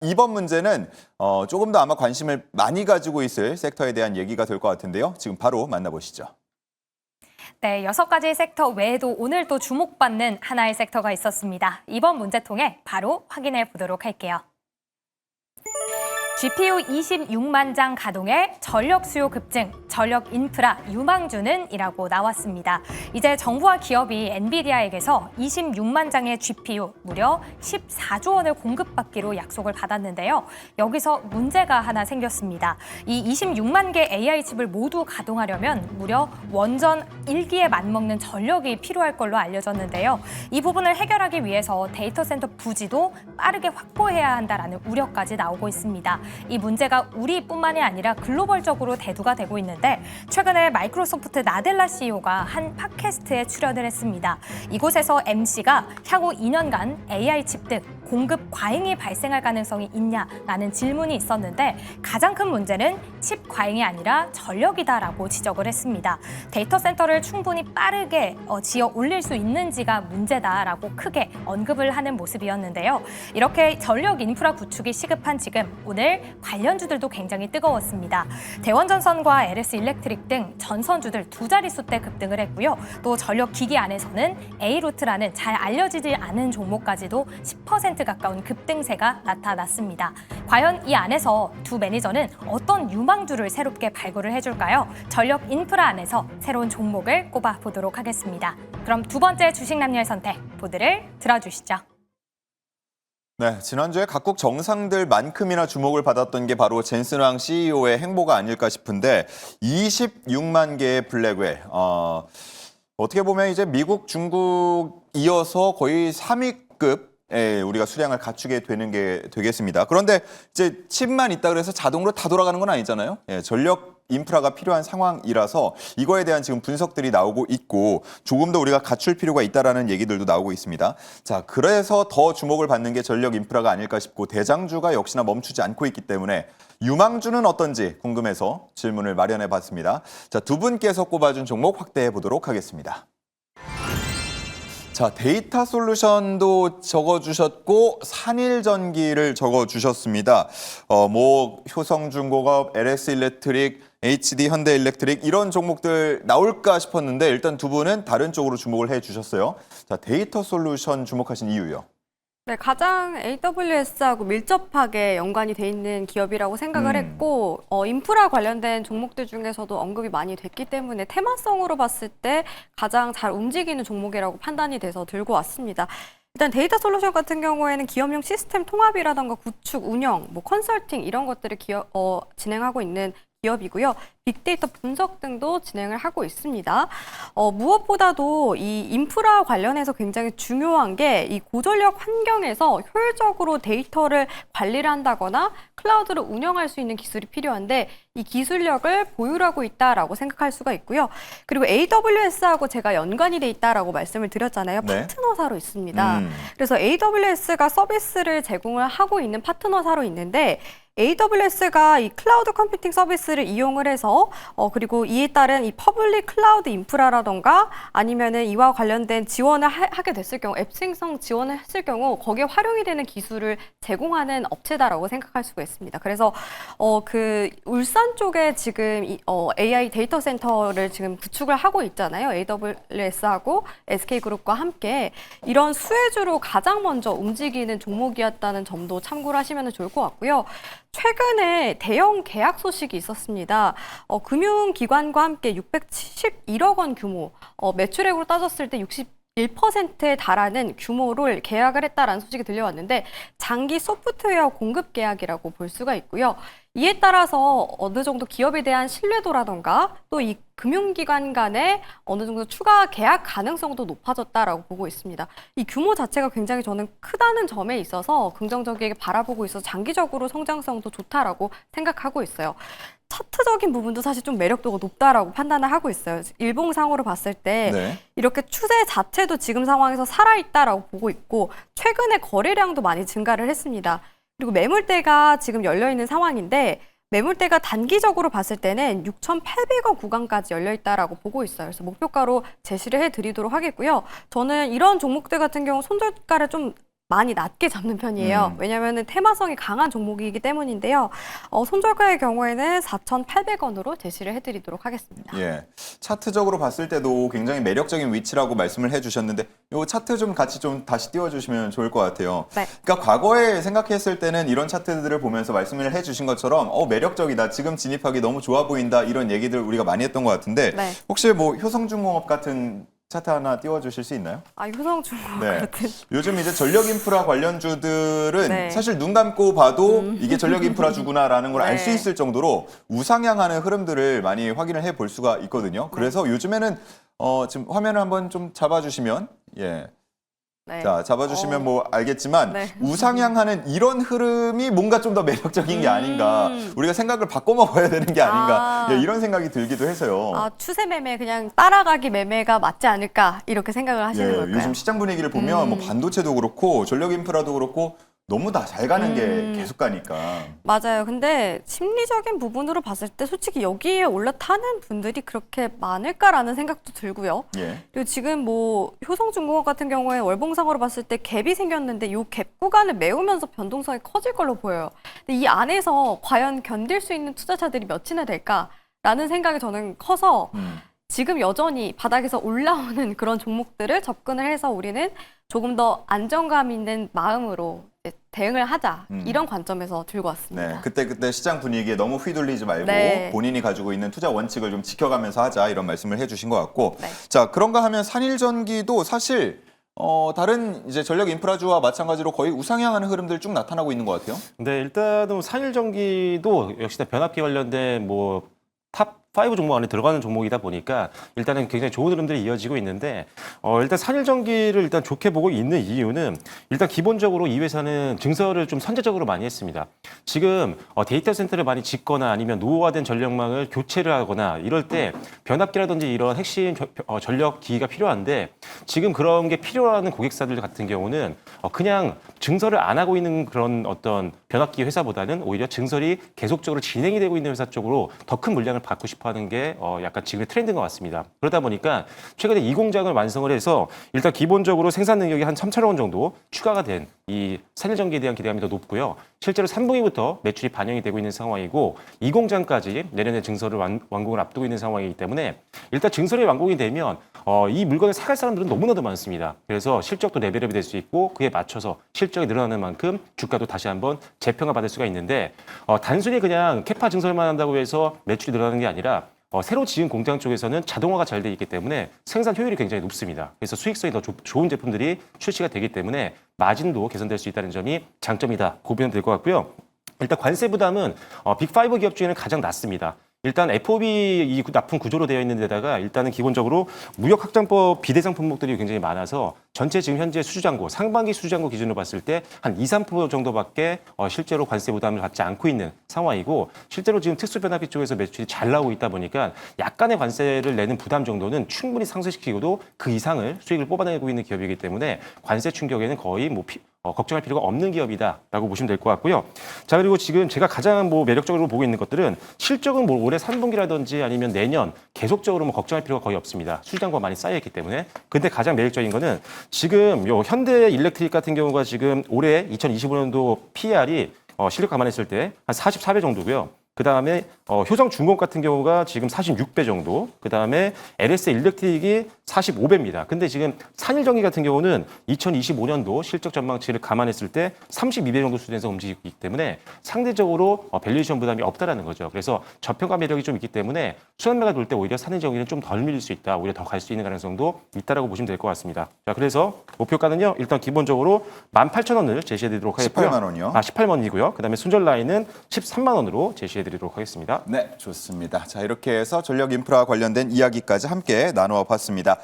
이번 문제는 조금 더 아마 관심을 많이 가지고 있을 섹터에 대한 얘기가 될 것 같은데요. 지금 바로 만나보시죠. 네, 6가지 섹터 외에도 오늘 또 주목받는 하나의 섹터가 있었습니다. 이번 문제 통해 바로 확인해 보도록 할게요. GPU 26만 장 가동에 전력 수요 급증, 전력 인프라 유망주는 이라고 나왔습니다. 이제 정부와 기업이 엔비디아에게서 26만 장의 GPU 무려 14조 원을 공급받기로 약속을 받았는데요. 여기서 문제가 하나 생겼습니다. 이 26만 개 AI 칩을 모두 가동하려면 무려 원전 1기에 맞먹는 전력이 필요할 걸로 알려졌는데요. 이 부분을 해결하기 위해서 데이터 센터 부지도 빠르게 확보해야 한다라는 우려까지 나오고 있습니다. 이 문제가 우리뿐만이 아니라 글로벌적으로 대두가 되고 있는데 최근에 마이크로소프트 나델라 CEO가 한 팟캐스트에 출연을 했습니다. 이곳에서 MC가 향후 2년간 AI 칩 등 공급 과잉이 발생할 가능성이 있냐라는 질문이 있었는데 가장 큰 문제는 칩 과잉이 아니라 전력이다라고 지적을 했습니다. 데이터 센터를 충분히 빠르게 지어 올릴 수 있는지가 문제다라고 크게 언급을 하는 모습이었는데요. 이렇게 전력 인프라 구축이 시급한 지금 오늘 관련주들도 굉장히 뜨거웠습니다. 대원전선과 LS 일렉트릭 등 전선주들 두 자릿수대 급등을 했고요. 또 전력 기기 안에서는 A루트라는 잘 알려지지 않은 종목까지도 10% 가까운 급등세가 나타났습니다. 과연 이 안에서 두 매니저는 어떤 유망주를 새롭게 발굴을 해줄까요? 전력 인프라 안에서 새로운 종목을 꼽아보도록 하겠습니다. 그럼 두 번째 주식 남녀의 선택 보드를 들어주시죠. 네, 지난주에 각국 정상들만큼이나 주목을 받았던 게 바로 젠슨 황 CEO의 행보가 아닐까 싶은데 26만 개의 블랙웰, 어떻게 보면 이제 미국, 중국 이어서 거의 3위급 우리가 수량을 갖추게 되는 게 되겠습니다. 그런데 이제 칩만 있다 그래서 자동으로 다 돌아가는 건 아니잖아요. 전력 인프라가 필요한 상황이라서 이거에 대한 지금 분석들이 나오고 있고 조금 더 우리가 갖출 필요가 있다라는 얘기들도 나오고 있습니다. 자, 그래서 더 주목을 받는 게 전력 인프라가 아닐까 싶고 대장주가 역시나 멈추지 않고 있기 때문에 유망주는 어떤지 궁금해서 질문을 마련해 봤습니다. 자, 두 분께서 꼽아준 종목 확대해 보도록 하겠습니다. 자, 데이터 솔루션도 적어주셨고 산일전기를 적어주셨습니다. 효성중공업, LS 일렉트릭, HD 현대일렉트릭 이런 종목들 나올까 싶었는데 일단 두 분은 다른 쪽으로 주목을 해주셨어요. 자, 데이터 솔루션 주목하신 이유요. 네, 가장 AWS하고 밀접하게 연관이 돼 있는 기업이라고 생각을 했고 인프라 관련된 종목들 중에서도 언급이 많이 됐기 때문에 테마성으로 봤을 때 가장 잘 움직이는 종목이라고 판단이 돼서 들고 왔습니다. 일단 데이터 솔루션 같은 경우에는 기업용 시스템 통합이라던가 구축, 운영, 컨설팅 이런 것들을 진행하고 있는 기업이고요. 빅데이터 분석 등도 진행을 하고 있습니다. 무엇보다도 이 인프라 관련해서 굉장히 중요한 게 이 고전력 환경에서 효율적으로 데이터를 관리를 한다거나 클라우드를 운영할 수 있는 기술이 필요한데 이 기술력을 보유하고 있다라고 생각할 수가 있고요. 그리고 AWS하고 제가 연관이 돼 있다라고 말씀을 드렸잖아요. 네. 파트너사로 있습니다. 그래서 AWS가 서비스를 제공을 하고 있는 파트너사로 있는데 AWS가 이 클라우드 컴퓨팅 서비스를 이용을 해서 그리고 이에 따른 이 퍼블릭 클라우드 인프라라던가 아니면은 이와 관련된 지원을 하게 됐을 경우 앱 생성 지원을 했을 경우 거기에 활용이 되는 기술을 제공하는 업체다라고 생각할 수가 있습니다. 그래서 그 울산 쪽에 지금 AI 데이터 센터를 지금 구축을 하고 있잖아요. AWS하고 SK그룹과 함께 이런 수혜주로 가장 먼저 움직이는 종목이었다는 점도 참고를 하시면 좋을 것 같고요. 최근에 대형 계약 소식이 있었습니다. 금융기관과 함께 671억 원 규모, 매출액으로 따졌을 때 1%에 달하는 규모를 계약을 했다라는 소식이 들려왔는데 장기 소프트웨어 공급 계약이라고 볼 수가 있고요. 이에 따라서 어느 정도 기업에 대한 신뢰도라던가 또 이 금융기관 간의 어느 정도 추가 계약 가능성도 높아졌다라고 보고 있습니다. 이 규모 자체가 굉장히 저는 크다는 점에 있어서 긍정적이게 바라보고 있어서 장기적으로 성장성도 좋다라고 생각하고 있어요. 차트적인 부분도 사실 좀 매력도가 높다라고 판단을 하고 있어요. 일봉상으로 봤을 때 네. 이렇게 추세 자체도 지금 상황에서 살아있다라고 보고 있고 최근에 거래량도 많이 증가를 했습니다. 그리고 매물대가 지금 열려있는 상황인데 매물대가 단기적으로 봤을 때는 6,800원 구간까지 열려있다라고 보고 있어요. 그래서 목표가로 제시를 해드리도록 하겠고요. 저는 이런 종목들 같은 경우 손절가를 좀 많이 낮게 잡는 편이에요. 왜냐하면 테마성이 강한 종목이기 때문인데요. 손절가의 경우에는 4,800원으로 제시를 해드리도록 하겠습니다. 예, 차트적으로 봤을 때도 굉장히 매력적인 위치라고 말씀을 해주셨는데 이 차트 좀 같이 좀 다시 띄워주시면 좋을 것 같아요. 네. 그러니까 과거에 생각했을 때는 이런 차트들을 보면서 말씀을 해주신 것처럼 매력적이다, 지금 진입하기 너무 좋아 보인다 이런 얘기들 우리가 많이 했던 것 같은데 네. 혹시 뭐 효성중공업 같은 차트 하나 띄워주실 수 있나요? 효성중공업 네. 같은. 요즘 이제 전력인프라 관련주들은 네. 사실 눈 감고 봐도 이게 전력인프라주구나라는 걸 알 수 네. 있을 정도로 우상향하는 흐름들을 많이 확인을 해볼 수가 있거든요. 그래서 요즘에는 지금 화면을 한번 좀 잡아주시면 네. 자, 잡아주시면 뭐 알겠지만 네. 우상향하는 이런 흐름이 뭔가 좀 더 매력적인 게 아닌가, 우리가 생각을 바꿔 먹어야 되는 게 아닌가 이런 생각이 들기도 해서요. 추세 매매 그냥 따라가기 매매가 맞지 않을까 이렇게 생각을 하시는 걸까요? 요즘 시장 분위기를 보면 뭐 반도체도 그렇고 전력 인프라도 그렇고 너무 다 잘 가는 게 계속 가니까. 맞아요. 근데 심리적인 부분으로 봤을 때 솔직히 여기에 올라타는 분들이 그렇게 많을까라는 생각도 들고요. 예. 그리고 지금 뭐 효성중공업 같은 경우에 월봉상으로 봤을 때 갭이 생겼는데 이 갭 구간을 메우면서 변동성이 커질 걸로 보여요. 근데 이 안에서 과연 견딜 수 있는 투자자들이 몇이나 될까라는 생각이 저는 커서 지금 여전히 바닥에서 올라오는 그런 종목들을 접근을 해서 우리는 조금 더 안정감 있는 마음으로 이제 대응을 하자 이런 관점에서 들고 왔습니다. 네, 그때 시장 분위기에 너무 휘둘리지 말고 네. 본인이 가지고 있는 투자 원칙을 좀 지켜가면서 하자 이런 말씀을 해주신 것 같고, 네. 자 그런가 하면 산일전기도 사실 다른 이제 전력 인프라주와 마찬가지로 거의 우상향하는 흐름들 쭉 나타나고 있는 것 같아요. 네, 일단은 산일전기도 역시나 변압기 관련된 뭐 탑 5 종목 안에 들어가는 종목이다 보니까 일단은 굉장히 좋은 흐름들이 이어지고 있는데 일단 산일전기를 일단 좋게 보고 있는 이유는 일단 기본적으로 이 회사는 증설을 좀 선제적으로 많이 했습니다. 지금 데이터 센터를 많이 짓거나 아니면 노후화된 전력망을 교체를 하거나 이럴 때 변압기라든지 이런 핵심 전력 기기가 필요한데 지금 그런 게 필요한 고객사들 같은 경우는 그냥 증설을 안 하고 있는 그런 어떤 변압기 회사보다는 오히려 증설이 계속적으로 진행이 되고 있는 회사 쪽으로 더 큰 물량을 받고 싶어 하는 게 약간 지금의 트렌드인 것 같습니다. 그러다 보니까 최근에 이 공장을 완성을 해서 일단 기본적으로 생산 능력이 한 3,000원 정도 추가가 된 이 산일전기에 대한 기대감이 더 높고요. 실제로 3분기부터 매출이 반영이 되고 있는 상황이고 이 공장까지 내년에 증설을 완공을 앞두고 있는 상황이기 때문에 일단 증설이 완공이 되면 이 물건을 사갈 사람들은 너무나도 많습니다. 그래서 실적도 레벨업이 될 수 있고 그에 맞춰서 실적이 늘어나는 만큼 주가도 다시 한번 재평가 받을 수가 있는데 단순히 그냥 캐파 증설만 한다고 해서 매출이 늘어나는 게 아니라 새로 지은 공장 쪽에서는 자동화가 잘 돼 있기 때문에 생산 효율이 굉장히 높습니다. 그래서 수익성이 더 좋은 제품들이 출시가 되기 때문에 마진도 개선될 수 있다는 점이 장점이다. 고비는 될 것 같고요. 일단 관세 부담은 빅5 기업 중에는 가장 낮습니다. 일단 FOB 이 납품 구조로 되어 있는 데다가 일단은 기본적으로 무역확장법 비대상 품목들이 굉장히 많아서 전체 지금 현재 수주잔고 상반기 수주잔고 기준으로 봤을 때 한 2~3% 정도밖에 실제로 관세 부담을 받지 않고 있는 상황이고 실제로 지금 특수변압기 쪽에서 매출이 잘 나오고 있다 보니까 약간의 관세를 내는 부담 정도는 충분히 상쇄시키고도 그 이상을 수익을 뽑아내고 있는 기업이기 때문에 관세 충격에는 거의 걱정할 필요가 없는 기업이다라고 보시면 될 것 같고요. 자, 그리고 지금 제가 가장 매력적으로 보고 있는 것들은 실적은 올해 3분기라든지 아니면 내년 계속적으로 걱정할 필요가 거의 없습니다. 수주잔고가 많이 쌓여있기 때문에. 근데 가장 매력적인 거는 지금 현대 일렉트릭 같은 경우가 지금 올해 2025년도 PER이 실력 감안했을 때 한 44배 정도고요. 그 다음에 효성중공업 같은 경우가 지금 46배 정도, 그 다음에 LS 일렉트릭이 45배입니다. 근데 지금 산일전기 같은 경우는 2025년도 실적 전망치를 감안했을 때 32배 정도 수준에서 움직이고 있기 때문에 상대적으로 밸류에이션 부담이 없다라는 거죠. 그래서 저평가 매력이 좀 있기 때문에 순환매가 돌 때 오히려 산일전기는 좀 덜 밀릴 수 있다, 오히려 더 갈 수 있는 가능성도 있다라고 보시면 될 것 같습니다. 자, 그래서 목표가는요, 일단 기본적으로 18,000원을 제시해드리도록 하겠고요. 18만 원이요? 18만원이고요. 그 다음에 순절 라인은 13만 원으로 제시해드리도록 하겠습니다. 네, 좋습니다. 자, 이렇게 해서 전력 인프라 관련된 이야기까지 함께 나누어 봤습니다.